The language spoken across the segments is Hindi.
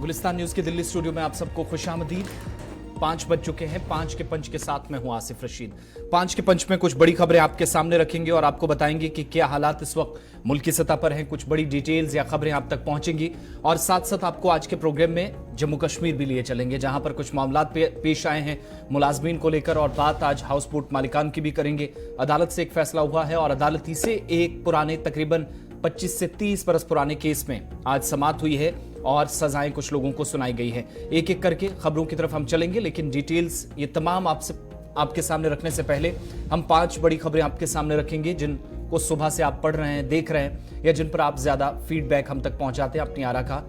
गुलिस्तान न्यूज के दिल्ली स्टूडियो में आप सबको खुशामदीद। 5 बज चुके हैं। 5 के पंच के साथ मैं हूं आसिफ रशीद। 5 के पंच में कुछ बड़ी खबरें आपके सामने रखेंगे और आपको बताएंगे कि क्या हालात इस वक्त मुल्क की सतह पर हैं। कुछ बड़ी डिटेल्स या खबरें आप तक पहुंचेंगी और साथ साथ आपको आज के प्रोग्राम में जम्मू कश्मीर भी लिए चलेंगे, जहां पर कुछ मामला पेश आए हैं मुलाजमीन को लेकर, और बात आज हाउस बोट मालिकान की भी करेंगे। अदालत से एक फैसला हुआ है और अदालत ही से एक पुराने तकरीबन 25 से 30 बरस पुराने केस में आज समाअत हुई है और सजाएं कुछ लोगों को सुनाई गई है। एक एक करके खबरों की तरफ हम चलेंगे, लेकिन डिटेल्स ये तमाम आपके सामने रखने से पहले हम 5 बड़ी खबरें आपके सामने रखेंगे जिनको सुबह से आप पढ़ रहे हैं, देख रहे हैं, या जिन पर आप ज्यादा फीडबैक हम तक पहुंचाते हैं, अपनी आरा का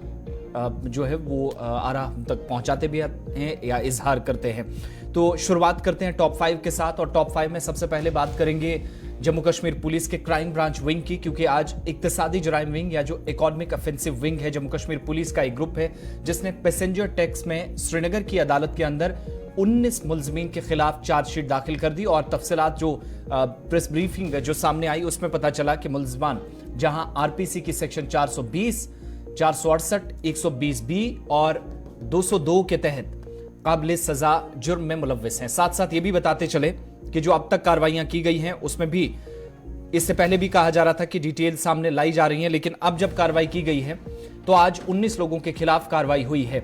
जो है वो आरा हम तक पहुंचाते भी हैं या इजहार करते हैं। तो शुरुआत करते हैं टॉप 5 के साथ, और टॉप 5 में सबसे पहले बात करेंगे जम्मू कश्मीर पुलिस के क्राइम ब्रांच विंग की, क्योंकि आज इक्तिसादी जराइम विंग या जो इकोनॉमिक ऑफेंसिव विंग है जम्मू कश्मीर पुलिस का एक ग्रुप है जिसने पैसेंजर टैक्स में श्रीनगर की अदालत के अंदर 19 मुलजमीन के खिलाफ चार्जशीट दाखिल कर दी। और तफसीलात जो प्रेस ब्रीफिंग जो सामने आई उसमें पता चला कि मुलजमान जहां आरपीसी की सेक्शन 420, 468, 120 बी और 202 के तहत काबिल सजा जुर्म में मुलव्विस हैं। साथ साथ ये भी बताते चले कि जो अब तक कार्रवाइयां की गई हैं उसमें भी इससे पहले भी कहा जा रहा था कि डिटेल सामने लाई जा रही हैं, लेकिन अब जब कार्रवाई की गई है तो आज 19 लोगों के खिलाफ कार्रवाई हुई है।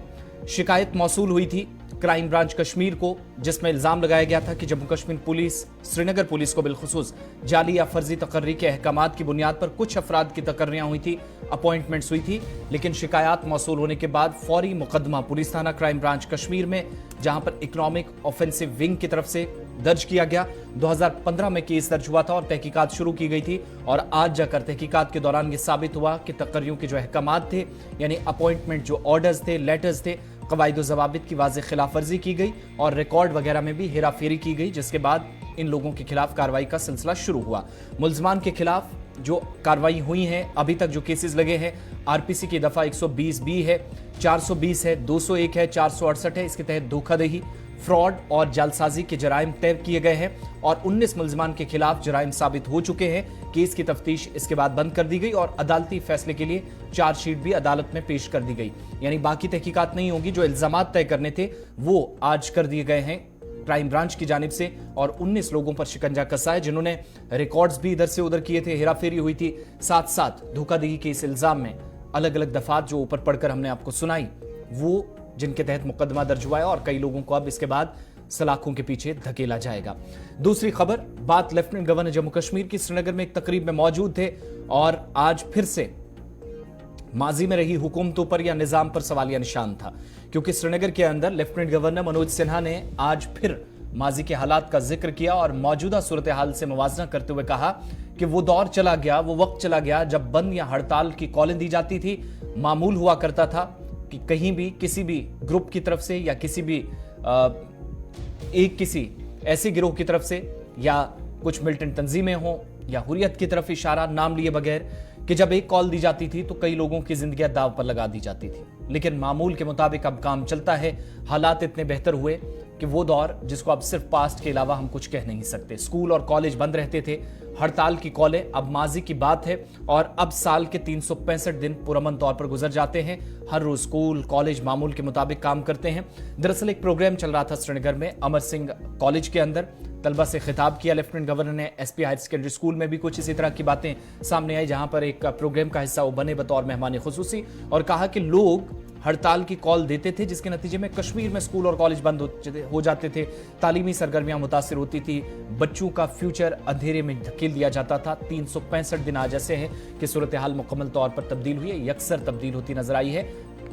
शिकायत मौसूल हुई थी क्राइम ब्रांच कश्मीर को, जिसमें इल्जाम लगाया गया था कि जम्मू कश्मीर पुलिस श्रीनगर पुलिस को बिलखुसूस जाली या फर्जी तकर्री के अहकामात की बुनियाद पर कुछ अफराद की तकर्रियां हुई थी, अपॉइंटमेंट्स हुई थी, लेकिन शिकायत मौसूल होने के बाद फौरी मुकदमा पुलिस थाना क्राइम ब्रांच कश्मीर में, जहां पर इकोनॉमिक ऑफेंसिव विंग की तरफ से दर्ज किया गया। 2015 में केस दर्ज हुआ था और तहकीकात शुरू की गई थी, और आज जाकर तहकीकात के दौरान यह साबित हुआ कि तकर्रियों के जो अहकामात थे, यानी अपॉइंटमेंट जो ऑर्डर्स थे, लेटर्स थे, कवायद ज़वाबित की वाज़ेह खिलाफ वर्जी की गई और रिकॉर्ड वगैरह में भी हेरा फेरी की गई, जिसके बाद इन लोगों के खिलाफ कार्रवाई का सिलसिला शुरू हुआ। मुलजमान के खिलाफ जो कार्रवाई हुई है, अभी तक जो केसेस लगे हैं, आरपीसी की दफा 120 बी है, 420 है, 201 है, 468 है, इसके तहत धोखाधड़ी, फ्रॉड और जालसाजी के जराइम तय किए गए हैं और 19 मुलजमान के खिलाफ जराइम साबित हो चुके हैं। केस की तफ्तीश इसके बाद बंद कर दी गई और अदालती फैसले के लिए चार्जशीट भी अदालत में पेश कर दी गई, यानी बाकी तहकीकात नहीं होगी। जो इल्जामात तय करने थे वो आज कर दिए गए हैं क्राइम ब्रांच की जानिब से, और 19 लोगों पर शिकंजा कसा है जिन्होंने रिकॉर्ड्स भी इधर से उधर किए थे, हेराफेरी हुई थी, साथ साथ धोखाधड़ी के इस इल्जाम में अलग अलग दफात जो ऊपर पढ़कर हमने आपको सुनाई, वो जिनके तहत मुकदमा दर्ज हुआ है, और कई लोगों को अब इसके बाद सलाखों के पीछे धकेला जाएगा। दूसरी खबर, बात लेफ्टिनेंट गवर्नर जम्मू कश्मीर की श्रीनगर में एक तकरीब में मौजूद थे और आज फिर से माजी में रही हुकूमतों पर या निजाम पर सवालिया निशान था, क्योंकि श्रीनगर के अंदर लेफ्टिनेंट गवर्नर मनोज सिन्हा ने आज फिर माजी के हालात का जिक्र किया और मौजूदा सूरत हाल से मुवाजना करते हुए कहा कि वो दौर चला गया, वो वक्त चला गया जब बंद या हड़ताल की कॉलें दी जाती थी। मामूल हुआ करता था कि कहीं भी किसी भी ग्रुप की तरफ से या किसी भी किसी ऐसे गिरोह की तरफ से या कुछ मिलिटेंट तंजीमें हों या हुर्रियत की तरफ इशारा नाम लिए बगैर कि जब एक कॉल दी जाती थी तो कई लोगों की जिंदगियां दाव पर लगा दी जाती थी। लेकिन मामूल के मुताबिक अब काम चलता है। हालात इतने बेहतर हुए कि वो दौर जिसको अब सिर्फ पास्ट के अलावा हम कुछ कह नहीं सकते। स्कूल और कॉलेज बंद रहते थे, हड़ताल की कॉलें अब माजी की बात है, और अब साल के 365 दिन पुरअमन तौर पर गुजर जाते हैं। हर रोज स्कूल कॉलेज मामूल के मुताबिक काम करते हैं। दरअसल एक प्रोग्राम चल रहा था श्रीनगर में अमर सिंह कॉलेज के अंदर, तलबा से खिताब किया लेफ्टिनेंट गवर्नर ने। एसपी हायर सेकेंडरी स्कूल में भी कुछ इसी तरह की बातें सामने आई, जहां पर एक प्रोग्राम का हिस्सा वो बने बतौर मेहमान खुसूसी, और कहा कि लोग हड़ताल की कॉल देते थे जिसके नतीजे में कश्मीर में स्कूल और कॉलेज बंद हो जाते थे, तालीमी सरगर्मियां मुतासिर होती थी, बच्चों का फ्यूचर अंधेरे में धकेल दिया जाता था। 365 दिन आज ऐसे हैं कि सूरत हाल मुकम्मल तौर पर तब्दील हुई है, यकसर तब्दील होती नजर आई है।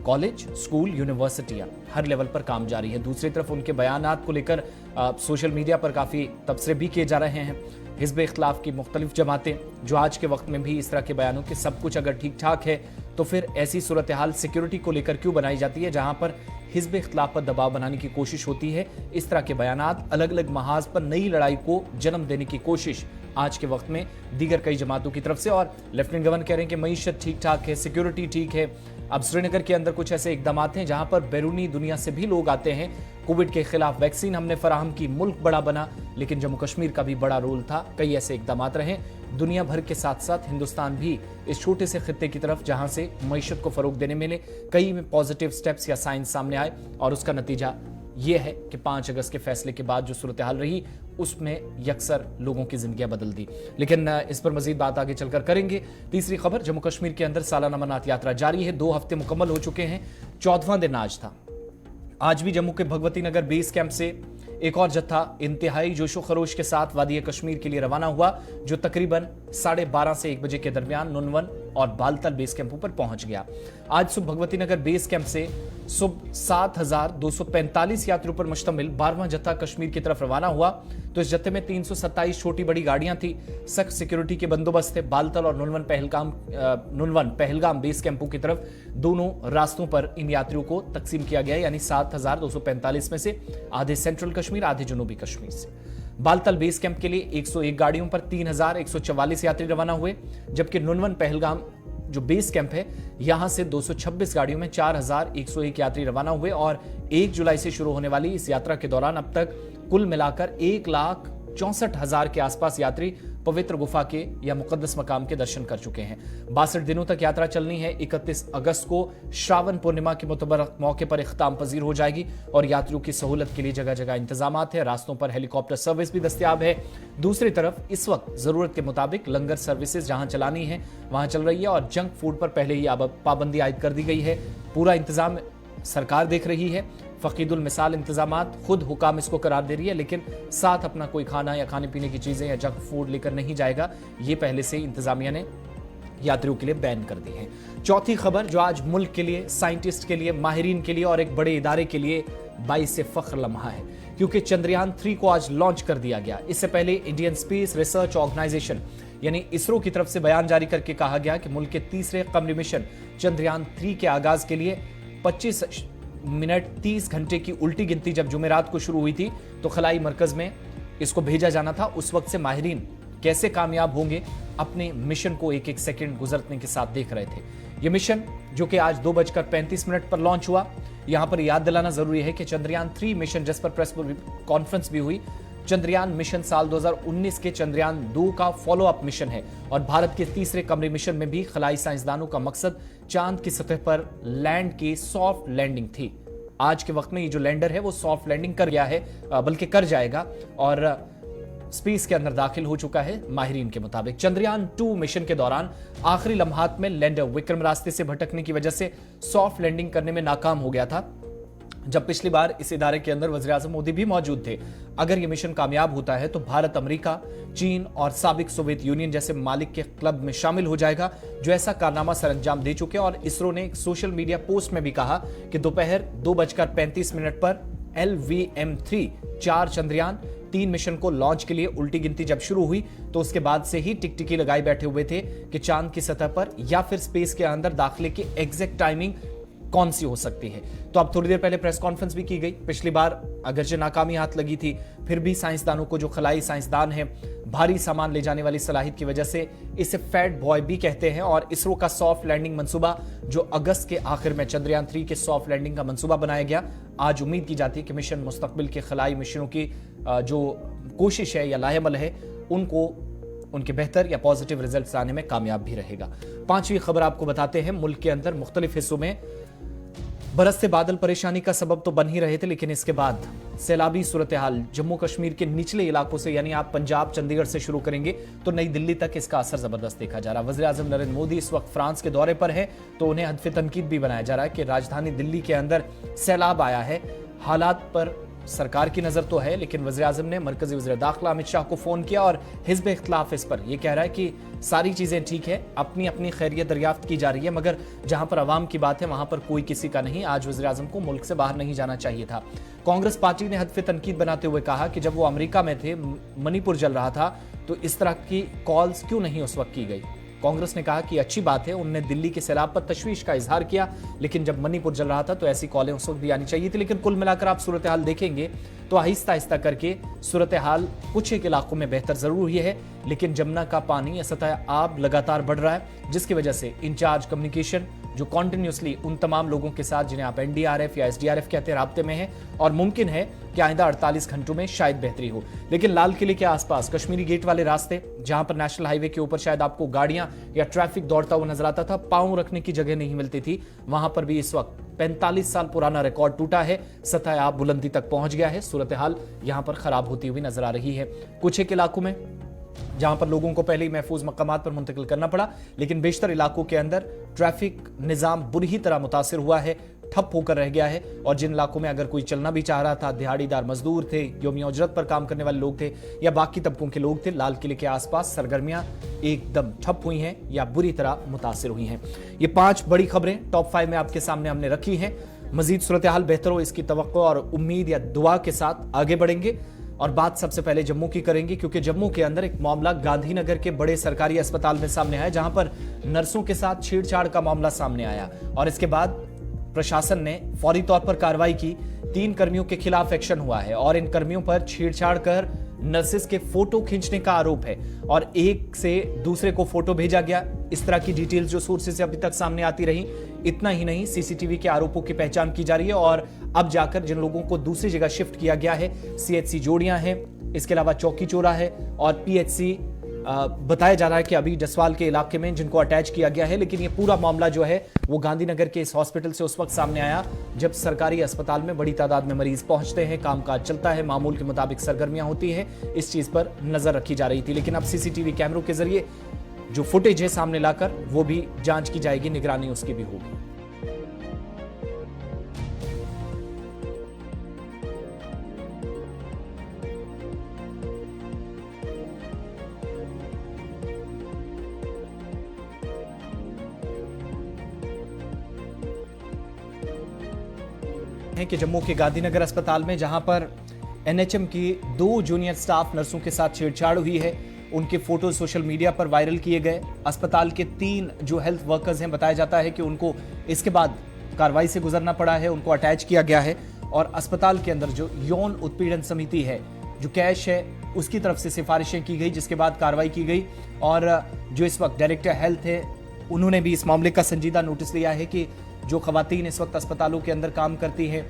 कॉलेज, स्कूल, यूनिवर्सिटियां हर लेवल पर काम जारी है। दूसरी तरफ उनके बयानात को लेकर सोशल मीडिया पर काफ़ी तबसरे भी किए जा रहे हैं। हिज़्ब इख्तिलाफ की मुख्तलिफ जमातें जो आज के वक्त में भी इस तरह के बयानों के सब कुछ अगर ठीक ठाक है तो फिर ऐसी सूरत हाल सिक्योरिटी को लेकर क्यों बनाई जाती है जहां पर हिज़्ब इख्तिलाफ पर दबाव बनाने की कोशिश होती है। इस तरह के बयानात अलग अलग महाज पर नई लड़ाई को जन्म देने की कोशिश आज के वक्त में दीगर कई जमातों की तरफ से। और लेफ्टिनेंट गवर्नर कह रहे हैं कि मईशत ठीक ठाक है, सिक्योरिटी ठीक है, अब श्रीनगर के अंदर कुछ ऐसे इकदाम हैं जहां पर बैरूनी दुनिया से भी लोग आते हैं। कोविड के खिलाफ वैक्सीन हमने फराहम की, मुल्क बड़ा बना, लेकिन जम्मू कश्मीर का भी बड़ा रोल था। कई ऐसे इकदाम रहे। दुनिया भर के साथ साथ हिंदुस्तान भी इस छोटे से खित्ते की तरफ जहां से मईशत को फरोग देने मिले, कई में पॉजिटिव स्टेप्स या साइंस सामने आए और उसका नतीजा यह है कि 5 अगस्त के फैसले के बाद जो सूरत हाल रही उसमें यकसर लोगों की जिंदगियां बदल दी। लेकिन इस पर मजीद बात आगे चलकर करेंगे। तीसरी खबर, जम्मू कश्मीर के अंदर सालाना अमरनाथ यात्रा जारी है। 2 हफ्ते मुकम्मल हो चुके हैं, 14वां दिन आज था। आज भी जम्मू के भगवती नगर बेस कैंप से एक और जत्था इंतहाई जोशो खरोश के साथ वादी कश्मीर के लिए रवाना हुआ, जो तकरीबन 12:30 से 1 बजे के दरमियान नुनवन और बालतल बेस कैंपों पर पहुंच गया। आज सुबह भगवती नगर बेस कैंप से सुबह 7,245 यात्रियों पर मुश्तमिल 12वां जत्था कश्मीर की तरफ रवाना हुआ। तो इस जत्थे में 327 छोटी बड़ी गाड़ियां थी, सख्त सिक्योरिटी के बंदोबस्त थे। बालतल और नुनवन पहलगाम बेस कैंपों की तरफ दोनों रास्तों पर इन यात्रियों को तकसीम किया गया, यानी 7,245 में से आधे सेंट्रल कश्मीर, आधे जनूबी कश्मीर से। बालतल बेस कैंप के लिए 101 गाड़ियों पर 3,144 यात्री रवाना हुए, जबकि नुनवन पहलगाम जो बेस कैंप है यहां से 226 गाड़ियों में 4,101 यात्री रवाना हुए और 1 जुलाई से शुरू होने वाली इस यात्रा के दौरान अब तक कुल मिलाकर 1,64,000 के आसपास यात्री पवित्र गुफा के या मुकद्दस मकाम के दर्शन कर चुके हैं। 62 दिनों तक यात्रा चलनी है। 31 अगस्त को श्रावण पूर्णिमा के मुतबरक मौके पर इख्ताम पजीर हो जाएगी और यात्रियों की सहूलत के लिए जगह जगह इंतजाम है। रास्तों पर हेलीकॉप्टर सर्विस भी दस्तयाब है। दूसरी तरफ इस वक्त जरूरत के मुताबिक लंगर सर्विसेज जहां चलानी है वहां चल रही है और जंक फूड पर पहले ही पाबंदी आयद कर दी गई है। पूरा इंतजाम सरकार देख रही है। फकीदुल मिसाल इंतजामात, खुद हुकाम इसको करार दे रही है, लेकिन साथ अपना कोई खाना या खाने पीने की चीजें या जंक फूड लेकर नहीं जाएगा। ये पहले से इंतजामिया ने यात्रियों के लिए बैन कर दी है। चौथी खबर जो आज मुल्क के लिए, साइंटिस्ट के लिए, माहिरीन के लिए और एक बड़े इदारे के लिए बाइस फख्र लम्हा है, क्योंकि चंद्रयान 3 को आज लॉन्च कर दिया गया। इससे पहले इंडियन स्पेस रिसर्च ऑर्गेनाइजेशन यानी इसरो की तरफ से बयान जारी करके कहा गया कि मुल्क के तीसरे कमरी मिशन चंद्रयान 3 के आगाज के लिए 25 मिनट 30 घंटे की उल्टी गिनती जब जुमेरात को शुरू हुई थी तो खलाई मरकज में इसको भेजा जाना था। उस वक्त से माहिरीन कैसे कामयाब होंगे अपने मिशन को एक एक सेकंड गुजरने के साथ देख रहे थे। यह मिशन जो कि आज 2:35 पर लॉन्च हुआ, यहां पर याद दिलाना जरूरी है कि चंद्रयान 3 मिशन जिस पर प्रेस कॉन्फ्रेंस भी हुई, चंद्रयान मिशन साल 2019 के चंद्रयान 2 का फॉलो अप मिशन है और भारत के तीसरे कमरे मिशन में भी खलाई साइंसदानों का मकसद चांद की सतह पर लैंड की सॉफ्ट लैंडिंग थी। आज के वक्त में ये जो लैंडर है वो सॉफ्ट लैंडिंग कर गया है, बल्कि कर जाएगा और स्पेस के अंदर दाखिल हो चुका है। माहिरीन के मुताबिक चंद्रयान 2 मिशन के दौरान आखिरी लम्हात में लैंडर विक्रम रास्ते से भटकने की वजह से सॉफ्ट लैंडिंग करने में नाकाम हो गया था, जब पिछली बार इस इदारे के अंदर वज़ीर आज़म मोदी भी मौजूद थे। अगर यह मिशन कामयाब होता है तो भारत अमेरिका, चीन और साबिक सोवियत यूनियन जैसे मालिक के क्लब में शामिल हो जाएगा जो ऐसा कारनामा सर अंजाम दे चुके हैं। और इसरो ने एक सोशल मीडिया पोस्ट में भी कहा कि दोपहर 2:35 पर LVM-3 4 चंद्रयान 3 मिशन को लॉन्च के लिए उल्टी गिनती जब शुरू हुई तो उसके बाद से ही टिकटिकी लगाए बैठे हुए थे कि चांद की सतह पर या फिर स्पेस के अंदर दाखिले की एग्जैक्ट टाइमिंग कौन सी हो सकती है। तो अब थोड़ी देर पहले प्रेस कॉन्फ्रेंस भी की गई। पिछली बार अगरचे नाकामी हाथ लगी थी, फिर भी साइंसदानों को, जो खलाई साइंसदान है, भारी सामान ले जाने वाली सलाहियत की वजह से इसे फैट बॉय भी कहते हैं। और इसरो का सॉफ्ट लैंडिंग मंसूबा जो अगस्त के आखिर में चंद्रयान 3 के सॉफ्ट लैंडिंग का मंसूबा बनाया गया, आज उम्मीद की जाती है कि मिशन मुस्तकबिल के खलाई मिशनों की जो कोशिश है या लाहेमल है उनको उनके बेहतर या पॉजिटिव रिजल्ट्स आने में कामयाब भी रहेगा। 5वीं खबर आपको बताते हैं, मुल्क के अंदर मुख्तलिफ हिस्सों में बरसते बादल परेशानी का सबब तो बन ही रहे थे, लेकिन इसके बाद सैलाबी सूरत हाल जम्मू कश्मीर के निचले इलाकों से, यानी आप पंजाब चंडीगढ़ से शुरू करेंगे तो नई दिल्ली तक इसका असर जबरदस्त देखा जा रहा है। वज़ीर आज़म नरेंद्र मोदी इस वक्त फ्रांस के दौरे पर है तो उन्हें हदफ तनकीद भी बनाया जा रहा है कि राजधानी दिल्ली के अंदर सैलाब आया है। हालात पर सरकार की नजर तो है, लेकिन वज़ीर आज़म ने मरकजी वज़ीर दाखिला अमित शाह को फोन किया और हिज़्ब इख्तिलाफ इस पर यह कह रहा है कि सारी चीजें ठीक है, अपनी अपनी खैरियत दरियाफ्त की जा रही है, मगर जहां पर अवाम की बात है वहां पर कोई किसी का नहीं। आज वज़ीर आज़म को मुल्क से बाहर नहीं जाना चाहिए था। कांग्रेस पार्टी ने हदफ तनकीद बनाते हुए कहा कि जब वो अमेरिका में थे, मणिपुर जल रहा था, तो इस तरह की कॉल्स क्यों नहीं उस वक्त की गई। कांग्रेस ने कहा कि अच्छी बात है, उन्होंने दिल्ली के सैलाब पर तशवीश का इजहार किया, लेकिन जब मणिपुर जल रहा था तो ऐसी कॉलें उस वक्त भी आनी चाहिए थी। लेकिन कुल मिलाकर आप सूरत हाल देखेंगे तो आहिस्ता आहिस्ता करके सूरत हाल कुछ एक इलाकों में बेहतर जरूर हुई है, लेकिन जमुना का पानी या सतह आब लगातार बढ़ रहा है, जिसकी वजह से इंचार्ज कम्युनिकेशन जो कॉन्टिन्यूसली उन तमाम लोगों के साथ जिन्हें आप एनडीआरएफ या एसडीआरएफ कहते हैं राब्ते में हैं, और मुमकिन है कि आइंदा 48 घंटों में शायद बेहतरी हो। लेकिन लाल किले के आसपास कश्मीरी गेट वाले रास्ते, जहां पर नेशनल हाईवे के ऊपर शायद आपको गाड़ियां या ट्रैफिक दौड़ता हुआ नजर आता था, पांव रखने की जगह नहीं मिलती थी, वहां पर भी इस वक्त 45 साल पुराना रिकॉर्ड टूटा है। सतह आप बुलंदी तक पहुंच गया है। सूरत हाल यहां पर खराब होती हुई नजर आ रही है। कुछ एक इलाकों में जहां पर लोगों को पहले ही महफूज मकामात पर मुंतकिल करना पड़ा, लेकिन बेशतर इलाकों के अंदर ट्रैफिक निजाम बुरी ही तरह मुतासिर हुआ है, ठप होकर रह गया है। और जिन इलाकों में अगर कोई चलना भी चाह रहा था, दिहाड़ीदार मजदूर थे, यौमिया उजरत पर काम करने वाले लोग थे या बाकी तबकों के लोग थे, लाल किले के आसपास सरगर्मियां एकदम ठप हुई हैं या बुरी तरह मुतासिर हुई हैं। ये 5 बड़ी खबरें टॉप 5 में आपके सामने हमने रखी हैं। मजीद सूरत हाल बेहतर हो, इसकी तवक्को और उम्मीद या दुआ के साथ आगे बढ़ेंगे। और बात सबसे पहले जम्मू की करेंगे, क्योंकि जम्मू के अंदर एक मामला गांधीनगर के बड़े सरकारी अस्पताल में सामने आया, जहां पर नर्सों के साथ छेड़छाड़ का मामला सामने आया और इसके बाद प्रशासन ने फौरी तौर पर कार्रवाई की। 3 कर्मियों के खिलाफ एक्शन हुआ है और इन कर्मियों पर छेड़छाड़ कर नर्सेस के फोटो खींचने का आरोप है और एक से दूसरे को फोटो भेजा गया। इस तरह की डिटेल्स जो सोर्सेस से अभी तक सामने आती रही। इतना ही नहीं, सीसीटीवी के आरोपों की पहचान की जा रही है और अब जाकर जिन लोगों को दूसरी जगह शिफ्ट किया गया है, सीएचसी जोड़ियां हैं, इसके अलावा चौकी चौरा है और पीएचसी बताया जा रहा है कि अभी जसवाल के इलाके में जिनको अटैच किया गया है। लेकिन ये पूरा मामला जो है वो गांधीनगर के इस हॉस्पिटल से उस वक्त सामने आया जब सरकारी अस्पताल में बड़ी तादाद में मरीज पहुंचते हैं, कामकाज चलता है, मामूल के मुताबिक सरगर्मियां होती है। इस चीज पर नजर रखी जा रही थी, लेकिन अब सीसीटीवी कैमरों के जरिए जो फुटेज है सामने लाकर वो भी जांच की जाएगी, निगरानी उसकी भी होगी। है कि जम्मू के गांधीनगर अस्पताल में जहां पर एनएचएम की 2 जूनियर स्टाफ नर्सों के साथ छेड़छाड़ हुई है, उनके फोटो सोशल मीडिया पर वायरल किए गए। अस्पताल के 3 जो हेल्थ वर्कर्स हैं, बताया जाता है कि उनको इसके बाद कार्रवाई से गुजरना पड़ा है, उनको अटैच किया गया है और अस्पताल के अंदर जो यौन उत्पीड़न समिति है, जो कैश है, उसकी तरफ से सिफारिशें की गई, जिसके बाद कार्रवाई की गई। और जो इस वक्त डायरेक्टर हेल्थ है, उन्होंने भी इस मामले का संजीदा नोटिस लिया है कि जो खवातीन इस वक्त अस्पतालों के अंदर काम करती हैं,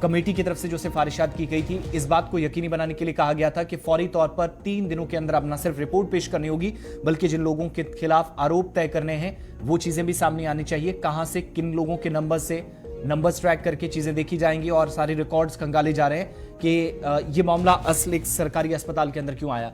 कमेटी की तरफ से जो सिफारिशात की गई थी, इस बात को यकीनी बनाने के लिए कहा गया था कि फौरी तौर पर 3 दिनों के अंदर अब न सिर्फ रिपोर्ट पेश करनी होगी, बल्कि जिन लोगों के खिलाफ आरोप तय करने हैं वो चीजें भी सामने आनी चाहिए। कहां से किन लोगों के नंबर्स ट्रैक करके चीजें देखी जाएंगी और सारे रिकॉर्ड्स खंगाले जा रहे हैं कि ये मामला असल एक सरकारी अस्पताल के अंदर क्यों आया।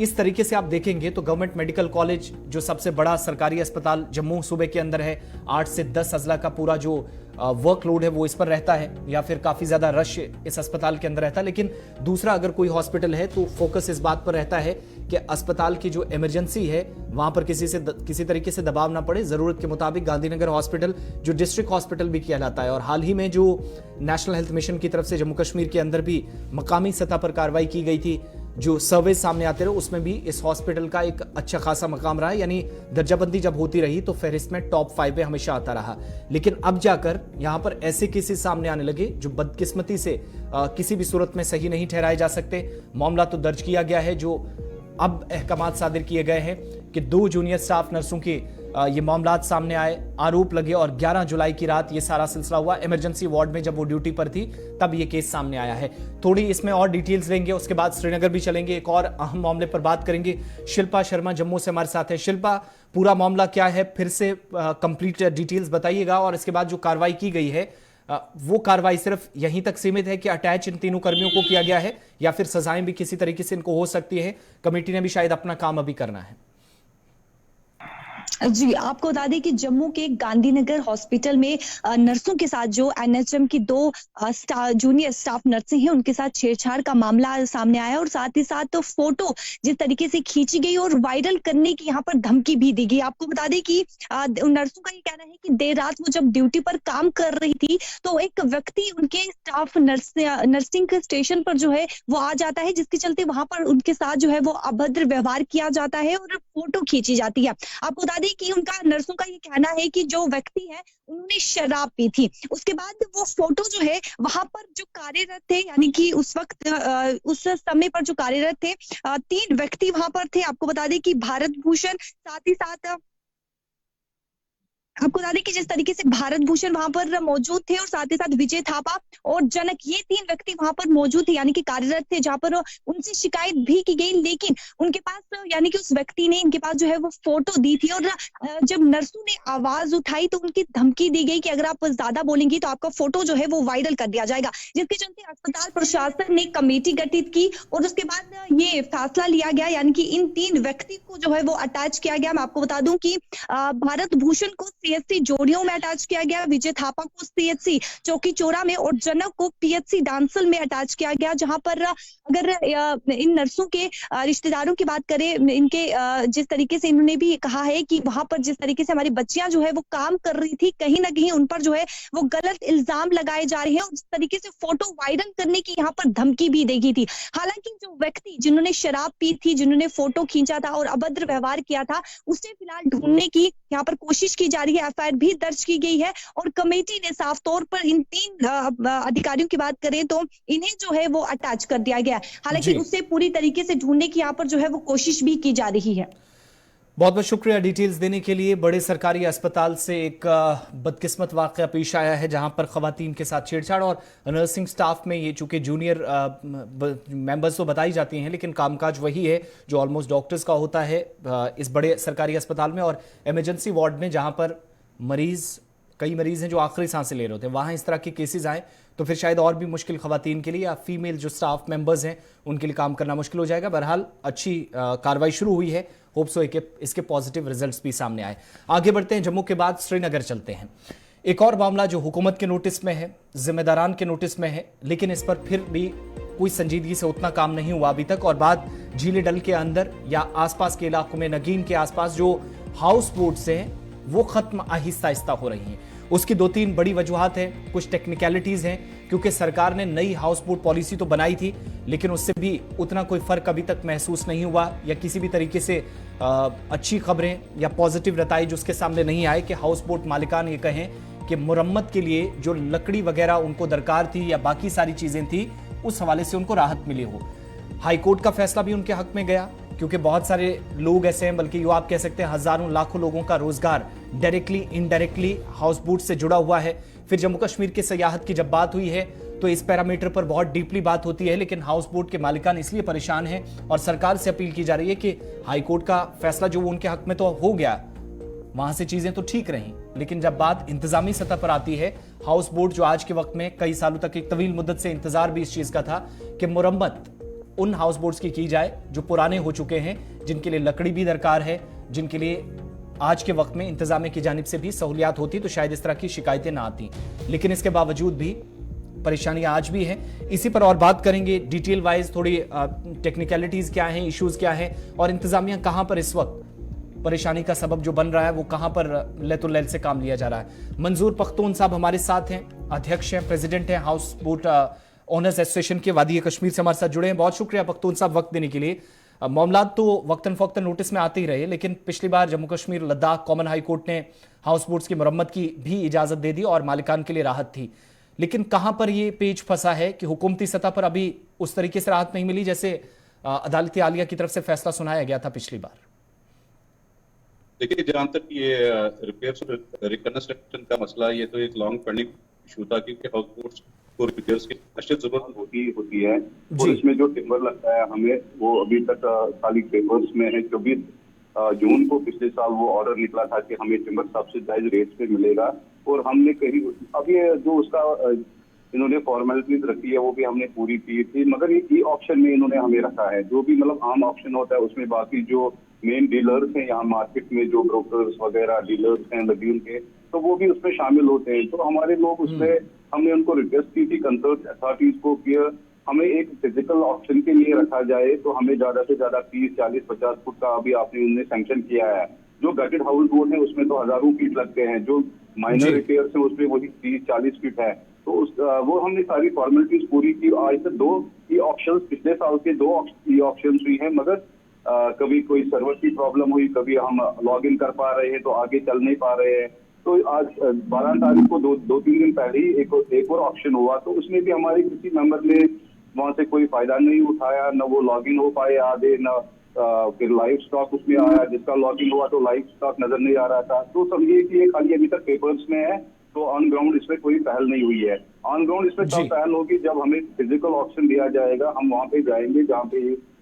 इस तरीके से आप देखेंगे तो गवर्नमेंट मेडिकल कॉलेज जो सबसे बड़ा सरकारी अस्पताल जम्मू सूबे के अंदर है, 8 से 10 अजला का पूरा जो वर्कलोड है वो इस पर रहता है या फिर काफी ज्यादा रश इस अस्पताल के अंदर रहता है। लेकिन दूसरा अगर कोई हॉस्पिटल है तो फोकस इस बात पर रहता है कि अस्पताल की जो इमरजेंसी है वहां पर किसी तरीके से दबाव ना पड़े। जरूरत के मुताबिक गांधीनगर हॉस्पिटल जो डिस्ट्रिक्ट हॉस्पिटल भी कहलाता है और हाल ही में जो नेशनल हेल्थ मिशन की तरफ से जम्मू कश्मीर के अंदर भी मकामी सतह पर कार्रवाई की गई थी, जो सर्वे सामने आते रहे, उसमें भी इस हॉस्पिटल का एक अच्छा खासा मकाम रहा है। यानी दर्जाबंदी जब होती रही तो फहरिस्त में टॉप 5 पे हमेशा आता रहा। लेकिन अब जाकर यहां पर ऐसे केसेस सामने आने लगे जो बदकिस्मती से किसी भी सूरत में सही नहीं ठहराए जा सकते। मामला तो दर्ज किया गया है, जो अब अहकामात सादिर किए गए हैं कि 2 जूनियर स्टाफ नर्सों के ये मामला सामने आए, आरोप लगे और 11 जुलाई की रात ये सारा सिलसिला हुआ। इमरजेंसी वार्ड में जब वो ड्यूटी पर थी तब ये केस सामने आया है। थोड़ी इसमें और डिटेल्स लेंगे, उसके बाद श्रीनगर भी चलेंगे, एक और अहम मामले पर बात करेंगे। शिल्पा शर्मा जम्मू से हमारे साथ है। शिल्पा, पूरा मामला क्या है, फिर से कंप्लीट डिटेल्स बताइएगा और इसके बाद जो कार्रवाई की गई है वो कार्रवाई सिर्फ यहीं तक सीमित है कि अटैच इन तीनों कर्मियों को किया गया है या फिर सजाएं भी किसी तरीके से इनको हो सकती है? कमेटी ने भी शायद अपना काम अभी करना है। जी, आपको बता दें कि जम्मू के गांधीनगर हॉस्पिटल में नर्सों के साथ जो एनएचएम की 2 जूनियर स्टाफ नर्सें हैं उनके साथ छेड़छाड़ का मामला सामने आया और साथ ही साथ तो फोटो जिस तरीके से खींची गई और वायरल करने की यहाँ पर धमकी भी दी गई। आपको बता दें कि नर्सों का ये कहना है कि देर रात वो जब ड्यूटी पर काम कर रही थी तो एक व्यक्ति उनके स्टाफ नर्सिंग के स्टेशन पर जो है वो आ जाता है, जिसके चलते वहां पर उनके साथ जो है वो अभद्र व्यवहार किया जाता है और फोटो खींची जाती है। आपको बता दें कि उनका नर्सों का ये कहना है कि जो व्यक्ति है उन्होंने शराब पी थी। उसके बाद वो फोटो जो है वहां पर जो कार्यरत थे, यानी कि उस वक्त उस समय पर जो कार्यरत थे 3 व्यक्ति वहां पर थे। आपको बता दें कि भारत भूषण, साथ ही साथ आपको बता दें कि जिस तरीके से भारत भूषण वहां पर मौजूद थे और साथ ही साथ विजय थापा और जनक, ये 3 व्यक्ति वहां पर मौजूद थे, यानी कि कार्यरत थे, जहां पर उनसे शिकायत भी की गई, लेकिन उनके पास यानी कि उस व्यक्ति ने इनके पास जो है वो फोटो दी थी और जब नर्सों ने आवाज उठाई तो उनकी धमकी दी गई कि अगर आप ज्यादा बोलेंगी तो आपका फोटो जो है वो वायरल कर दिया जाएगा, जिसके चलते अस्पताल प्रशासन ने कमेटी गठित की और उसके बाद ये फैसला लिया गया, यानी कि इन 3 व्यक्ति को जो है वो अटैच किया गया। मैं आपको बता दूं कि भारत भूषण को सीएचसी जोड़ियों में अटैच किया गया, विजय थापा को सीएचसी चौकी चौरा में और जनक को पीएचसी डांसल में अटैच किया गया, जहां पर अगर इन नर्सों के रिश्तेदारों की बात करें, इनके जिस तरीके से इन्होंने भी कहा है कि वहां पर जिस तरीके से हमारी बच्चियां जो है वो काम कर रही थी, कहीं ना कहीं उन पर जो है वो गलत इल्जाम लगाए जा रहे हैं और जिस तरीके से फोटो वायरल करने की यहाँ पर धमकी भी दी गई थी। हालांकि जो व्यक्ति जिन्होंने शराब पी थी, जिन्होंने फोटो खींचा था और अभद्र व्यवहार किया था, उसे फिलहाल ढूंढने की यहाँ पर कोशिश की जा रही है, एफआईआर भी दर्ज की गई है और कमेटी ने साफ तौर पर इन 3 अधिकारियों की बात करें तो इन्हें जो है वो अटैच कर दिया गया है। हालांकि उससे पूरी तरीके से ढूंढने की यहाँ पर जो है वो कोशिश भी की जा रही है। बहुत बहुत शुक्रिया डिटेल्स देने के लिए। बड़े सरकारी अस्पताल से एक बदकिस्मत वाकया पेश आया है जहां पर खवातीन के साथ छेड़छाड़ और नर्सिंग स्टाफ में ये चूंकि जूनियर मेंबर्स तो बताई जाती हैं लेकिन कामकाज वही है जो ऑलमोस्ट डॉक्टर्स का होता है इस बड़े सरकारी अस्पताल में। और इमरजेंसी वार्ड में जहां पर कई मरीज हैं जो आखिरी सांसें ले रहे होते हैं, वहां इस तरह के केसेस आए तो फिर शायद और भी मुश्किल खवातीन के लिए या फीमेल जो स्टाफ मेंबर्स हैं उनके लिए काम करना मुश्किल हो जाएगा। बहरहाल अच्छी कार्रवाई शुरू हुई है, होप्स हो कि इसके पॉजिटिव रिजल्ट्स भी सामने आए। आगे बढ़ते हैं, जम्मू के बाद श्रीनगर चलते हैं। एक और मामला जो हुकूमत के नोटिस में है, जिम्मेदारान के नोटिस में है, लेकिन इस पर फिर भी कोई संजीदगी से उतना काम नहीं हुआ अभी तक। और बात झीले डल के अंदर या आसपास के इलाकों में नगीन के आसपास जो हाउस बोट्स हैं वो खत्म आहिस्ता आहिस्ता हो रही हैं। उसकी 2-3 बड़ी वजूहत हैं, कुछ टेक्निकलिटीज हैं, क्योंकि सरकार ने नई हाउस बोट पॉलिसी तो बनाई थी लेकिन उससे भी उतना कोई फर्क अभी तक महसूस नहीं हुआ या किसी भी तरीके से अच्छी खबरें या पॉजिटिव रताइज उसके सामने नहीं आए कि हाउस बोट मालिकान ये कहें कि मुरम्मत के लिए जो लकड़ी वगैरह उनको दरकार थी या बाकी सारी चीजें थी उस हवाले से उनको राहत मिली हो। हाईकोर्ट का फैसला भी उनके हक में गया क्योंकि बहुत सारे लोग ऐसे हैं, बल्कि आप कह सकते हैं हजारों लाखों लोगों का रोजगार डायरेक्टली इनडायरेक्टली हाउस बोट से जुड़ा हुआ है। फिर जम्मू कश्मीर के सयाहत की जब बात हुई है तो इस पैरामीटर पर बहुत डीपली बात होती है, लेकिन हाउस बोट के मालिकान इसलिए परेशान हैं और सरकार से अपील की जा रही है कि हाईकोर्ट का फैसला जो उनके हक में तो हो गया, वहां से चीजें तो ठीक रहीं, लेकिन जब बात इंतजामी सतह पर आती है, हाउस बोट जो आज के वक्त में कई सालों तक एक तवील मुद्दत से इंतजार भी इस चीज का था कि मुरम्मत उन हाउस बोट्स की जाए जो पुराने हो चुके हैं, जिनके लिए लकड़ी भी दरकार है, जिनके लिए आज के वक्त में इंतजामिया की जानिब से भी सहूलियात होती तो शायद इस तरह की शिकायतें ना आती, लेकिन इसके बावजूद भी परेशानियां आज भी हैं। इसी पर और बात करेंगे डिटेल वाइज, थोड़ी टेक्निकलिटीज क्या हैं, इश्यूज क्या हैं और इंतजामिया कहां पर इस वक्त परेशानी का सबब जो बन रहा है वो कहां पर लैतुल से काम लिया जा रहा है। मंजूर पख्तून साहब हमारे साथ हैं, अध्यक्ष हैं, प्रेसिडेंट हैं हाउस बोट ओनर्स एसोसिएशन के, वादी कश्मीर से हमारे साथ जुड़े हैं। बहुत शुक्रिया पख्तून साहब वक्त देने के लिए। मामला तो वक्तन फवक्तन नोटिस में आते ही रहे, लेकिन पिछली बार Jammu Kashmir Ladakh common high court ने हाउस बोट्स की मुरम्मत की भी इजाजत दे दी और मालिकान के लिए राहत थी, लेकिन कहां पर यह पेच फंसा है कि हुकूमती सतह पर अभी उस तरीके से राहत नहीं मिली जैसे अदालती आलिया की तरफ से फैसला सुनाया गया था पिछली बार। देखिए, जहां तक ये रिपेयर रिकंस्ट्रक्शन का मसला, ये तो एक लॉन्ग पेंडिंग इशू था क्योंकि हाउस बोट्स को रिपेयर्स की अशद जरूरत होती है और इसमें जो टिम्बर लगता है हमें वो अभी तक खाली पेपर्स में है। 24 जून को पिछले साल वो ऑर्डर निकला था कि हमें टिम्बर सब्सिडाइज रेट्स पे मिलेगा और हमने कहीं अब ये जो उसका इन्होंने फॉर्मेलिटीज रखी है वो भी हमने पूरी की थी, मगर ये ई ऑप्शन में इन्होंने हमें रखा है। जो भी मतलब आम ऑप्शन होता है उसमें बाकी जो मेन डीलर्स हैं यहाँ मार्केट में, जो ब्रोकर्स वगैरह डीलर्स हैं लग्यून के, तो वो भी उसमें शामिल होते हैं। तो हमारे लोग उसमें हमने उनको रिक्वेस्ट की थी कंसर्न अथॉरिटीज को कि हमें एक फिजिकल ऑप्शन के लिए रखा जाए, तो हमें ज्यादा से ज्यादा 30, 40, 50 फुट का अभी आपने उन्हें सैंक्शन किया है। जो गटेड हाउस बोट है उसमें तो हजारों फीट लगते हैं, जो माइनर रिपेयर है उसमें वही 30-40 फीट है। तो वो हमने सारी फॉर्मेलिटीज पूरी की। आज तक 2 ई ऑप्शन, पिछले साल के 2 ई ऑप्शन हुई है, मगर कभी कोई सर्वर की प्रॉब्लम हुई, कभी हम लॉग इन कर पा रहे हैं तो आगे चल नहीं पा रहे हैं। तो आज 12 तारीख को 2-3 दिन पहले ही एक और ऑप्शन हुआ, तो उसमें भी हमारे किसी मेंबर ने वहां से कोई फायदा नहीं उठाया, न वो लॉग इन हो पाए आधे, न फिर लाइव स्टॉक उसमें आया, जिसका लॉगिंग हुआ तो लाइव स्टॉक नजर नहीं आ रहा था। तो समझिए कि ये खाली अभी तक पेपर्स में है, तो ऑन ग्राउंड इसमें कोई पहल नहीं हुई है। ऑन ग्राउंड इसमें जी। तब पहल होगी जब हमें फिजिकल ऑप्शन दिया जाएगा, हम वहां पे जाएंगे जहाँ पे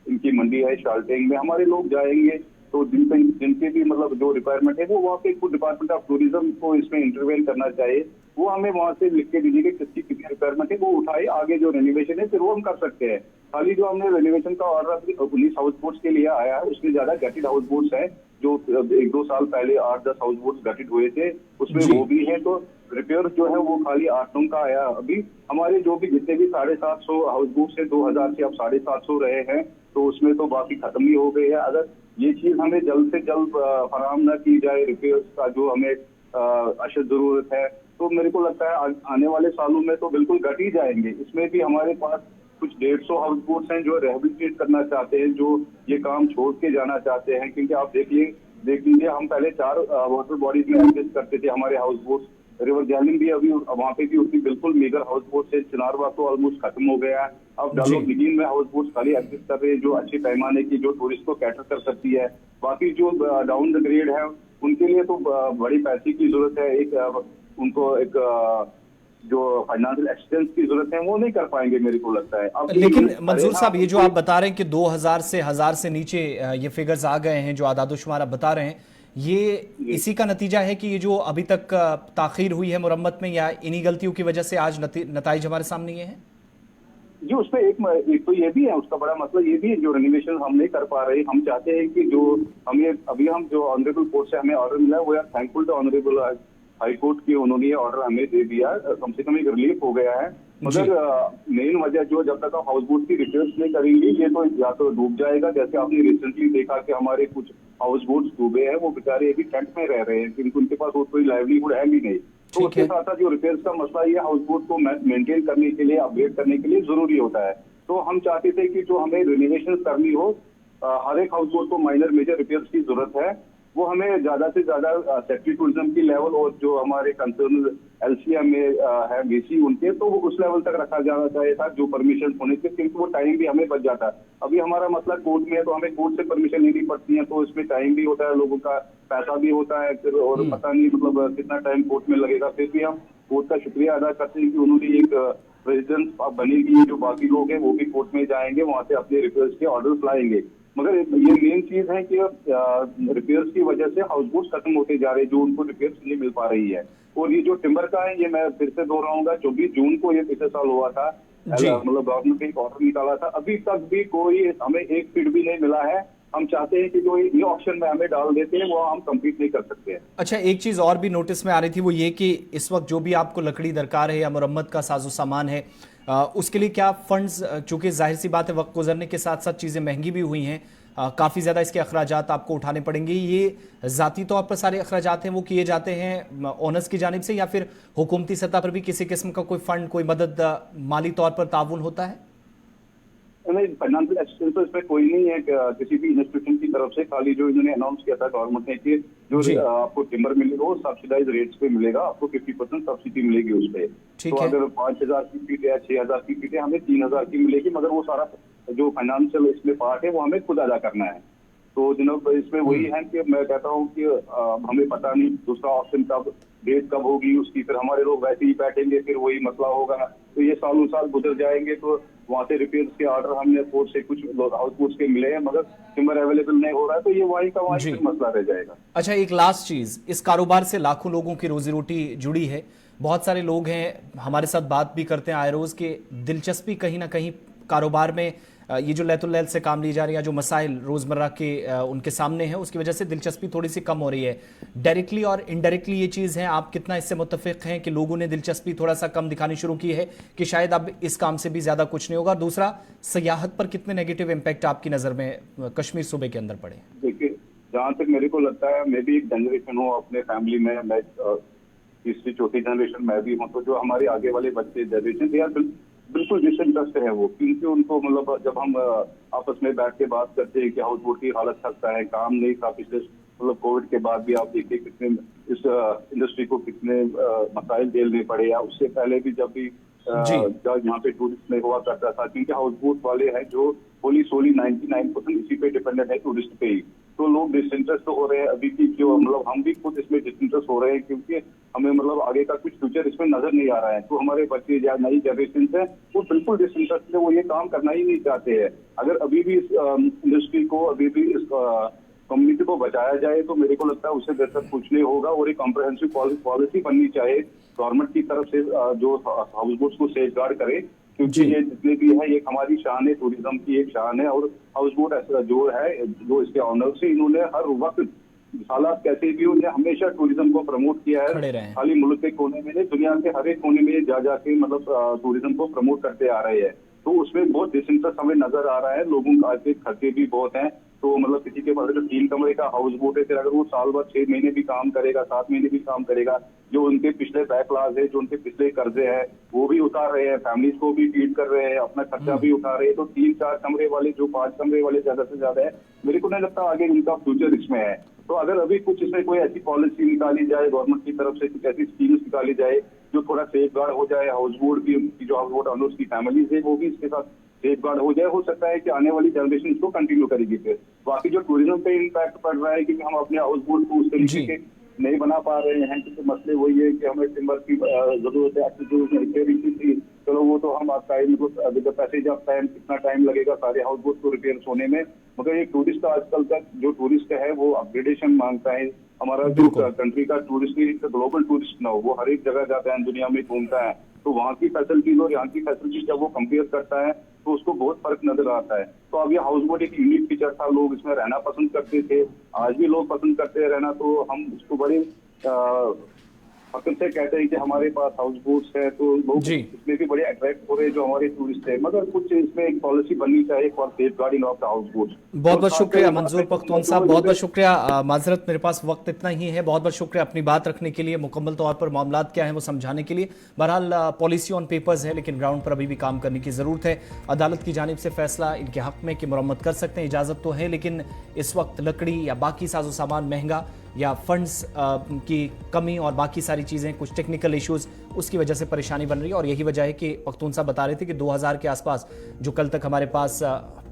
इनकी मंडी है शार्टिंग में, हमारे लोग जाएंगे, तो जिनके भी मतलब जो रिक्वायरमेंट है वो वहाँ पे खुद डिपार्टमेंट ऑफ टूरिज्म को इसमें इंटरवेन करना चाहिए। वो हमें वहाँ से लिख के दीजिए कि किसकी कितनी रिक्वायरमेंट है, वो उठाए, आगे जो रेनोवेशन है फिर वो हम कर सकते हैं। खाली जो हमने रेनोवेशन का ऑर्डर 19 हाउस बोट्स के लिए आया है, उसमें ज्यादा गठित हाउस बोट्स है, जो 1-2 साल पहले 8-10 हाउस बोट्स गठित हुए थे, उसमें जी। वो भी है। तो रिपेयर जो है वो खाली 8 का आया। अभी हमारे जो भी जितने भी 750 हाउस बोट्स है, 2000 से अब 750 रहे हैं, तो उसमें तो बाकी खत्म ही हो गए हैं। अगर ये चीज हमें जल्द से जल्द फराहम न की जाए, रिपेयर्स का जो हमें अशद जरूरत है, तो मेरे को लगता है आने वाले सालों में तो बिल्कुल घट ही जाएंगे। इसमें भी हमारे पास कुछ 150 हाउस बोट्स हैं जो रिहेबिलिटेट करना चाहते हैं, जो ये काम छोड़ के जाना चाहते हैं। क्योंकि आप देख लीजिए हम पहले 4 वाटर बॉडीज में एडजस्ट करते थे हमारे हाउस बोट्स। रिवर जैलिंग भी अभी वहाँ पे भी उतनी बिल्कुल मेजर हाउस बोट्स है। चिनारबाग तो ऑलमोस्ट खत्म हो गया है। अब डालो बिगिन में हाउस बोट्स खाली एग्जिस्ट कर रहे हैं, जो अच्छे पैमाने की, जो टूरिस्ट को कैटर कर सकती है। बाकी जो डाउन द ग्रेड है उनके लिए तो बड़ी पैसे की जरूरत है, उनको एक जो फाइनेंशियल एक्सटेंस की जरूरत है वो नहीं कर पाएंगे मेरे को लगता है। अब लेकिन मंजूर साहब, ये जो आप बता रहे हैं कि 2000 से 1000 से नीचे ये फिगर्स आ गए हैं, जो आदादोशुमार आप बता रहे हैं, ये इसी का नतीजा है कि ये जो अभी तक ताखीर हुई है मुरम्मत में, या इन्हीं गलतियों की वजह से आज नताइज हमारे सामने ये हैं? जी, उसमें एक तो ये भी है, उसका बड़ा मतलब ये भी है, जो रेनोवेशन हम नहीं कर पा रहे। हम चाहते हैं कि जो हमें अभी हम जो ऑनरेबल कोर्ट से हमें ऑर्डर मिला है, वो यार thankful to honourable high court की, उन्होंने ये ऑर्डर हमें दे दिया, कम से कम एक रिलीफ हो गया है। मगर मेन वजह जो जब तक आप हाउस बोट की रिपेयर्स नहीं करेंगे, ये तो या तो डूब जाएगा। जैसे आपने रिसेंटली देखा कि हमारे कुछ हाउस बोट्स डूबे हैं, वो बेचारे अभी टेंट में रह रहे हैं, क्योंकि उनके पास और कोई लाइवलीहुड है भी नहीं। तो उसके साथ साथ जो रिपेयर्स का मसला, ये हाउस बोट को मेंटेन करने के लिए, अपग्रेड करने के लिए जरूरी होता है। तो हम चाहते थे कि जो हमें रिनोवेशन करनी हो, हर एक हाउस बोट को माइनर मेजर रिपेयर्स की जरूरत है, वो हमें ज्यादा से ज्यादा सेफ्टी टूरिज्म की लेवल और जो हमारे कंसर्न एलसीएम में है वीसी उनके, तो वो उस लेवल तक रखा जाना चाहिए था जो परमिशन होने से, क्योंकि वो टाइम भी हमें बच जाता है। अभी हमारा मसला कोर्ट में है, तो हमें कोर्ट से परमिशन लेनी पड़ती है, तो इसमें टाइम भी होता है, लोगों का पैसा भी होता है, फिर और पता नहीं मतलब कितना टाइम कोर्ट में लगेगा। फिर भी हम कोर्ट का शुक्रिया अदा करते हैं कि उन्होंने एक प्रेसिडेंट बनेगी, जो बाकी लोग हैं वो भी कोर्ट में जाएंगे, वहां से अपने रिपेयर्स के ऑर्डर लाएंगे। मगर ये मेन चीज है कि रिपेयर्स की वजह से हाउस बोट्स खत्म होते जा रहे हैं, जो उनको रिपेयर्स नहीं मिल पा रही है। और ये जो टिम्बर का है, ये मैं फिर से दोहराऊंगा, 24 जून को ये पिछले साल हुआ था, मतलब गवर्नमेंट ने एक ऑर्डर निकाला था, अभी तक भी कोई हमें एक फीट भी नहीं मिला है। हम चाहते हैं कि जो ये ऑप्शन में हमें डाल देते हैं, वो हम कंप्लीट नहीं कर सकते हैं। अच्छा, एक चीज और भी नोटिस में आ रही थी, वो ये कि इस वक्त जो भी आपको लकड़ी दरकार है या मुरम्मत का साजो सामान है, उसके लिए क्या फंड्स, चूंकि जाहिर सी बात है वक्त गुजरने के साथ साथ चीज़ें महंगी भी हुई हैं, काफ़ी ज़्यादा इसके अखराजात आपको उठाने पड़ेंगे, ये ज़ाती तौर पर सारे अखराजात हैं वो किए जाते हैं ओनर्स की जानिब से, या फिर हुकूमती सतह पर भी किसी किस्म का कोई फंड, कोई मदद, माली तौर पर ताउन होता है? नहीं, फाइनेंशियल असिस्टेंस तो इसमें कोई नहीं है किसी भी इंस्टीट्यूशन की तरफ से। खाली जो इन्होंने अनाउंस किया था गवर्नमेंट ने कि जो आपको टिम्बर मिलेगा वो सब्सिडाइज रेट्स पे मिलेगा, आपको 50% सब्सिडी मिलेगी उस पे। तो अगर 5000 की फीट या 6000 की फीट है, हमें 3000 की मिलेगी, मगर वो सारा जो फाइनेंशियल इसमें पार्ट है वो हमें खुद अदा करना है। तो जनाब इसमें वही है कि मैं कहता हूँ कि हमें पता नहीं दूसरा ऑप्शन कब, डेट कब होगी उसकी, फिर हमारे लोग वैसे ही बैठेंगे, फिर वही मसला होगा। तो ये सालों साल गुजर जाएंगे, तो वहाँ से रिपेयर्स के ऑर्डर हमने कोर्ट से कुछ हाउस बोट्स के मिले हैं, मगर टिम्बर अवेलेबल नहीं हो रहा है, तो ये वहीं का वहीं मसला रह जाएगा। अच्छा, एक लास्ट चीज, इस कारोबार से लाखों लोगों की रोजी रोटी जुड़ी है, बहुत सारे लोग हैं हमारे साथ बात भी करते हैं आए रोज के, दिलचस्पी कहीं ना कहीं कारोबार में, ये जो लैतुल लैल से काम ली जा रही है, जो मसाइल रोजमर्रा के उनके सामने हैं, उसकी वजह से दिलचस्पी थोड़ी सी कम हो रही है। डायरेक्टली और इनडायरेक्टली ये चीज़ है, आप कितना इससे मुत्तफिक हैं कि लोगों ने दिलचस्पी थोड़ा सा कम दिखानी शुरू की है कि शायद अब इस काम से भी ज़्यादा कुछ नहीं होगा? दूसरा, सयाहत पर कितने नेगेटिव इम्पैक्ट आपकी नज़र में कश्मीर सूबे के अंदर पड़े? देखिए, जहाँ तक मेरे को लगता है, मैं भी एक जनरेशन हूँ अपने फैमिली में, मैं तीसरी चौथी जनरेशन मैं भी हूँ, तो जो हमारे आगे वाले बच्चे जनरेशन यार बिल्कुल डिसइंटरेस्ट है वो, क्योंकि उनको मतलब जब हम आपस में बैठ के बात करते हैं कि हाउस बोट की हालत खस्ता है, काम नहीं था पिछले, मतलब कोविड के बाद भी आप देखिए कितने इस इंडस्ट्री को कितने मसाइल झेलने पड़े, या उससे पहले भी जब भी जब यहाँ पे टूरिस्ट नहीं हुआ करता था, क्योंकि हाउस बोट वाले हैं जो होली सोली 99% इसी पे डिपेंडेंट है, टूरिस्ट पे ही। तो लोग डिसइंटरेस्ट हो रहे हैं अभी की, जो मतलब हम भी खुद इसमें डिसइंटरेस्ट हो रहे हैं, क्योंकि हमें मतलब आगे का कुछ फ्यूचर इसमें नजर नहीं आ रहा है। तो हमारे बच्चे या नई जनरेशन है वो बिल्कुल डिसइंटरेस्ट है, वो ये काम करना ही नहीं चाहते हैं। अगर अभी भी इस इंडस्ट्री को, अभी भी इस कम्युनिटी को बचाया जाए तो मेरे को लगता है उससे बेहतर कुछ नहीं होगा। और एक कॉम्प्रिहेंसिव पॉलिसी बननी चाहिए गवर्नमेंट की तरफ से, जो हाउस बोट्स को सेफ गार्ड करे, क्योंकि ये जितने भी है ये हमारी शान है, टूरिज्म की एक शान है। और हाउस बोट जो है, जो इसके ऑनर्स है, इन्होंने हर वक्त हालात कैसे भी उन्हें हमेशा टूरिज्म को प्रमोट किया है। खाली मुल्क के कोने में नहीं, दुनिया के हर एक कोने में जा जाके मतलब टूरिज्म को प्रमोट करते आ रहे हैं। तो उसमें बहुत डिसइंटरेस्ट हमें नजर आ रहा है। लोगों के खर्चे भी बहुत हैं। तो मतलब किसी के पास जो 3 कमरे का हाउस बोट है, फिर अगर वो साल भर 6 महीने भी काम करेगा, 7 महीने भी काम करेगा, जो उनके पिछले बैकलॉग है, जो उनके पिछले कर्जे हैं, वो भी उतार रहे हैं, फैमिलीज को भी फीड कर रहे हैं, अपना खर्चा भी उठा रहे हैं। तो 3-4 कमरे वाले, जो 5 कमरे वाले ज्यादा से ज्यादा है, मेरे को नहीं लगता आगे उनका फ्यूचर इसमें है। तो अगर अभी कुछ इसमें कोई ऐसी पॉलिसी निकाली जाए गवर्नमेंट की तरफ से, कुछ ऐसी स्कीम्स निकाली जाए जो थोड़ा सेफ गार्ड हो जाए, हाउस बोट की, जो हाउस बोट ऑनर्स की फैमिलीज है वो भी इसके साथ सेफ गार्ड हो जाए, हो सकता है कि आने वाली जनरेशन इसको कंटिन्यू करेगी। फिर बाकी जो टूरिज्म पे इम्पैक्ट पड़ रहा है, क्योंकि हम अपने हाउस बोट को उस तरीके के नहीं बना पा रहे हैं, क्योंकि मसले वही है कि हमें टिम्बर की जरूरत है। जो रिपेयरिंग की थी, चलो वो तो हम टाइम को पैसेज ऑफ टाइम, कितना टाइम लगेगा सारे हाउस बोट को रिपेयर होने में। मगर ये टूरिस्ट आजकल तक जो टूरिस्ट है वो अपग्रेडेशन मांगता है। हमारा जो कंट्री का टूरिस्ट ग्लोबल टूरिस्ट ना हो, वो हर एक जगह जाता है, दुनिया में घूमता है। तो वहाँ की फैसिलिटीज और यहाँ की फैसिलिटीज जब वो कंपेयर करता है तो उसको बहुत फर्क नजर आता है। तो अब ये हाउस बोट एक यूनिक फीचर था, लोग इसमें रहना पसंद करते थे, आज भी लोग पसंद करते हैं रहना। तो हम उसको बड़े फक्र से कहते हैं कि हमारे पास हाउस बोट्स है, तो लोग इसमें भी बड़े अट्रैक्ट हो रहे हैं जो हमारे टूरिस्ट है। मगर कुछ इसमें एक पॉलिसी बननी चाहिए for safeguarding of the houseboats. बहुत बहुत शुक्रिया मंजूर पख्तून साहब, बहुत बहुत शुक्रिया। माजरत मेरे पास वक्त इतना ही है। बहुत बहुत शुक्रिया अपनी बात रखने के लिए, मुकम्मल तौर पर मामलात क्या है वो समझाने के लिए। बहरहाल पॉलिसी ऑन पेपर्स है, लेकिन ग्राउंड पर अभी भी काम करने की जरूरत है। अदालत की जानिब से फैसला इनके हक में कि मुरम्मत कर सकते हैं, इजाजत तो है, लेकिन इस वक्त लकड़ी या बाकी साजो सामान महंगा, या फंड्स की कमी और बाकी सारी चीज़ें, कुछ टेक्निकल इश्यूज, उसकी वजह से परेशानी बन रही है। और यही वजह है कि पख्तून साहब बता रहे थे कि 2000 के आसपास जो कल तक हमारे पास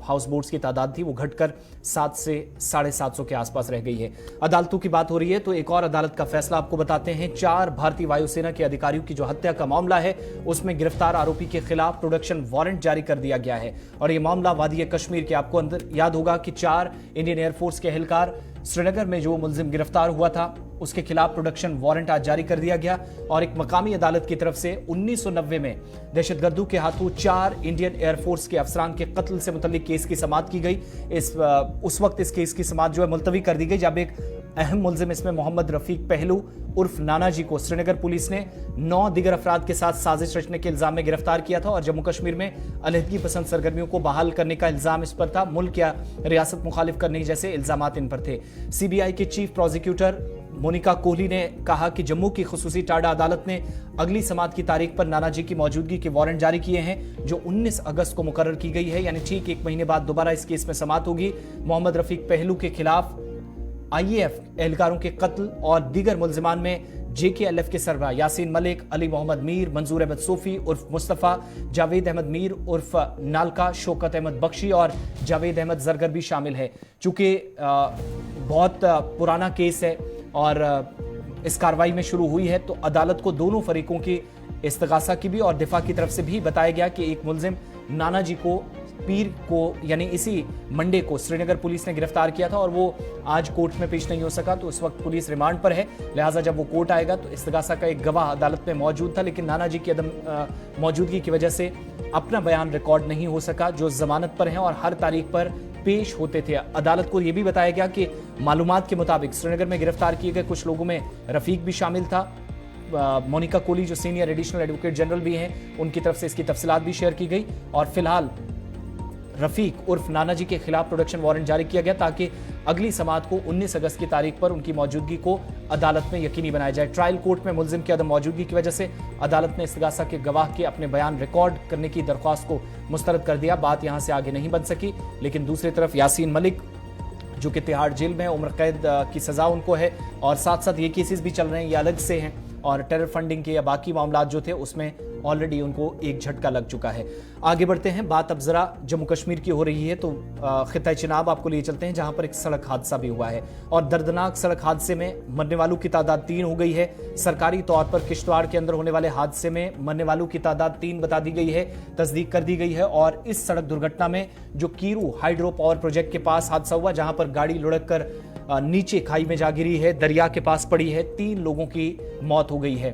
हाउस बोट्स की तादाद थी वो घटकर 7 से 750 के आसपास रह गई है। अदालतों की बात हो रही है तो एक और अदालत का फैसला आपको बताते हैं। 4 भारतीय वायुसेना के अधिकारियों की जो हत्या का मामला है उसमें गिरफ्तार आरोपी के खिलाफ प्रोडक्शन वारंट जारी कर दिया गया है। और ये मामला वादी कश्मीर के, आपको अंदर याद होगा कि 4 इंडियन एयरफोर्स के एहलकार श्रीनगर में जो मुलजिम गिरफ्तार हुआ था उसके खिलाफ प्रोडक्शन वारंट आज जारी कर दिया गया। और एक मकामी अदालत की तरफ से 1990 में दहशतगर्दों के हाथों 4 इंडियन एयरफोर्स के अफसरान के कत्ल से मुतल्लिक केस की समाअत की गई। उस वक्त इस केस की समाअत जो है मुलतवी कर दी गई जब एक अहम मुलजिम इसमें मोहम्मद रफीक पहलू उर्फ नाना जी को श्रीनगर पुलिस ने 9 दिगर अफराद के साथ साजिश रचने के इल्जाम में गिरफ्तार किया था। और जम्मू कश्मीर में अलहदगी पसंद सरगर्मियों को बहाल करने का इल्जाम इस पर था, मुल्क या रियासत मुखालिफ करने जैसे इल्जामात इन पर थे। सीबीआई के चीफ प्रोसिक्यूटर मोनिका कोहली ने कहा कि जम्मू की खुसूसी टाडा अदालत ने अगली समाअत की तारीख पर नाना जी की मौजूदगी के वारंट जारी किए हैं जो 19 अगस्त को मुकर्रर की गई है, यानी ठीक 1 महीने बाद दोबारा इस केस में समाअत होगी। मोहम्मद रफीक पहलू के खिलाफ आईएएफ एहलकारों के कत्ल और दीगर मुलजिमान में जेकेएलएफ के सरबराह यासीन मलिक, अली मोहम्मद मीर, मंजूर अहमद सोफी उर्फ मुस्तफ़ा, जावेद अहमद मीर उर्फ नालका, शौकत अहमद बख्शी और जावेद अहमद जरगर भी शामिल है। चूंकि बहुत पुराना केस है और इस कार्रवाई में शुरू हुई है तो अदालत को दोनों फरीकों की इस्तगासा की भी और दिफा की तरफ से भी बताया गया कि एक मुलजिम नाना जी को पीर को यानी इसी मंडे को श्रीनगर पुलिस ने गिरफ्तार किया था और वो आज कोर्ट में पेश नहीं हो सका, तो इस वक्त पुलिस रिमांड पर है। लिहाजा जब वो कोर्ट आएगा तो इस्तगासा का एक गवाह अदालत में मौजूद था, लेकिन नाना जी की अदम मौजूदगी की वजह से अपना बयान रिकॉर्ड नहीं हो सका, जो जमानत पर हैं और हर तारीख पर पेश होते थे। अदालत को यह भी बताया गया कि मालूमात के मुताबिक श्रीनगर में गिरफ्तार किए गए कुछ लोगों में रफीक भी शामिल था। मोनिका कोहली जो सीनियर एडिशनल एडवोकेट जनरल भी हैं, उनकी तरफ से इसकी तफसीलात भी शेयर की गई और फिलहाल रफीक उर्फ नाना जी के खिलाफ प्रोडक्शन वारंट जारी किया गया ताकि अगली समाअत को 19 अगस्त की तारीख पर उनकी मौजूदगी को अदालत में यकीनी बनाया जाए। ट्रायल कोर्ट में मुलजिम की अदम मौजूदगी की वजह से अदालत ने इस्तगासा के गवाह के अपने बयान रिकॉर्ड करने की दरख्वास्त को मुस्तरद कर दिया। बात यहां से आगे नहीं बन सकी, लेकिन दूसरी तरफ यासीन मलिक जो कि तिहाड़ जेल में उम्र कैद की सजा उनको है और साथ साथ ये केसेस भी चल रहे हैं, ये अलग से हैं और टेरर फंडिंग के या बाकी मामला जो थे उसमें ऑलरेडी उनको एक झटका लग चुका है। आगे बढ़ते हैं, बात अब जरा जम्मू कश्मीर की हो रही है तो खित्ता चिनाब आपको लिए चलते हैं, जहां पर एक सड़क हादसा भी हुआ है और दर्दनाक सड़क हादसे में मरने वालों की तादाद 3 हो गई है। सरकारी तौर पर किश्तवाड़ के अंदर होने वाले हादसे में मरने वालों की तादाद 3 बता दी गई है, तस्दीक कर दी गई है। और इस सड़क दुर्घटना में जो कीरू हाइड्रो पावर प्रोजेक्ट के पास हादसा हुआ, जहां पर गाड़ी लुढ़क कर नीचे खाई में जा गिरी है, दरिया के पास पड़ी है, 3 लोगों की मौत हो गई है।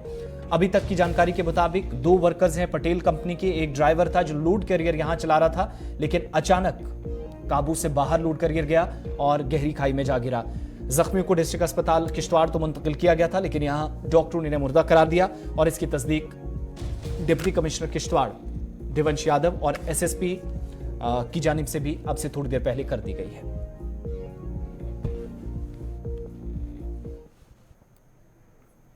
अभी तक की जानकारी के मुताबिक 2 वर्कर्स हैं पटेल कंपनी के, एक ड्राइवर था जो लोड कैरियर यहां चला रहा था, लेकिन अचानक काबू से बाहर लोड कैरियर गया और गहरी खाई में जा गिरा। जख्मियों को डिस्ट्रिक्ट अस्पताल किश्तवाड़ तो मुंतकिल किया गया था, लेकिन यहां डॉक्टरों ने मुर्दा करार दिया और इसकी तस्दीक डिप्टी कमिश्नर किश्तवाड़ देवंश यादव और एसएसपी की जानिब से भी अब से थोड़ी देर पहले कर दी गई है।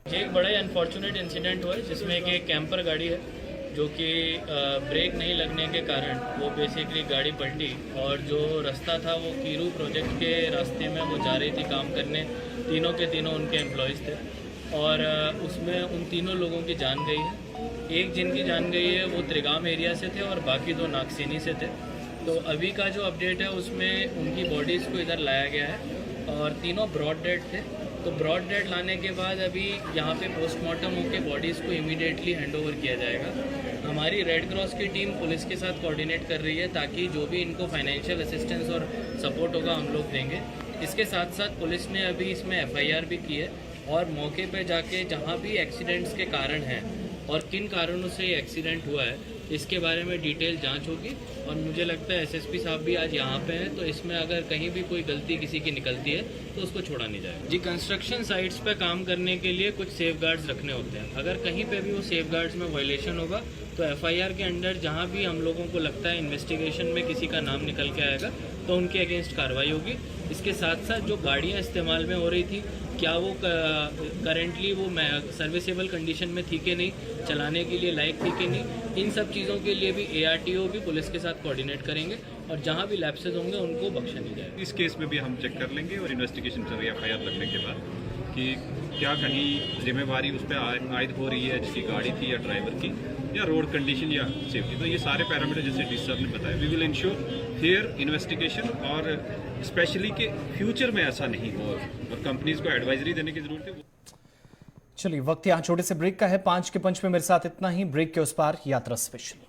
एक बड़ा ही अनफॉर्चुनेट इंसिडेंट हुआ है जिसमें कि एक कैंपर गाड़ी है जो कि ब्रेक नहीं लगने के कारण वो बेसिकली गाड़ी पलटी और जो रास्ता था वो कीरू प्रोजेक्ट के रास्ते में वो जा रही थी काम करने। तीनों के तीनों उनके एम्प्लॉयज़ थे और उसमें उन तीनों लोगों की जान गई है। एक जिनकी जान गई है वो त्रिगाम एरिया से थे और बाकी 2 नागसेनी से थे। तो अभी का जो अपडेट है उसमें उनकी बॉडीज़ को इधर लाया गया है और तीनों ब्रॉड डेड थे। तो ब्रॉड डेड लाने के बाद अभी यहाँ पे पोस्टमार्टम होकर बॉडीज़ को इमीडिएटली हैंडओवर किया जाएगा। हमारी रेड क्रॉस की टीम पुलिस के साथ कोऑर्डिनेट कर रही है ताकि जो भी इनको फाइनेंशियल असिस्टेंस और सपोर्ट होगा हम लोग देंगे। इसके साथ साथ पुलिस ने अभी इसमें एफआईआर भी की है और मौके पे जाके जहाँ भी एक्सीडेंट्स के कारण हैं और किन कारणों से ये एक्सीडेंट हुआ है इसके बारे में डिटेल जांच होगी। और मुझे लगता है एसएसपी साहब भी आज यहाँ पे हैं, तो इसमें अगर कहीं भी कोई गलती किसी की निकलती है तो उसको छोड़ा नहीं जाएगा। जी, कंस्ट्रक्शन साइट्स पे काम करने के लिए कुछ सेफगार्ड्स रखने होते हैं। अगर कहीं पे भी वो सेफगार्ड्स में वायलेशन होगा तो एफआईआर के अंडर जहाँ भी हम लोगों को लगता है इन्वेस्टिगेशन में किसी का नाम निकल के आएगा तो उनके अगेंस्ट कार्रवाई होगी। इसके साथ साथ जो गाड़ियाँ इस्तेमाल में हो रही थी क्या वो करेंटली वो सर्विसेबल कंडीशन में थी कि नहीं, चलाने के लिए लायक थी कि नहीं, इन सब चीज़ों के लिए भी एआरटीओ भी पुलिस के साथ कोऑर्डिनेट करेंगे और जहाँ भी लैप्सेस होंगे उनको बख्शा नहीं जाएगा। इस केस में भी हम चेक कर लेंगे और इन्वेस्टिगेशन चल रही है एफआईआर लगने के बाद कि क्या कहीं जिम्मेवारी उस पर आयद हो रही है जिसकी गाड़ी थी या ड्राइवर की या रोड कंडीशन या सेफ्टी। तो ये सारे पैरामीटर जैसे डी साहब ने बताया, we will ensure fair investigation और स्पेशली कि फ्यूचर में ऐसा नहीं हो और कंपनीज को एडवाइजरी देने की जरूरत है। चलिए, वक्त यहाँ छोटे से ब्रेक का है। 5 के पंच में मेरे साथ इतना ही। ब्रेक के उस पार यात्रा स्पेशल।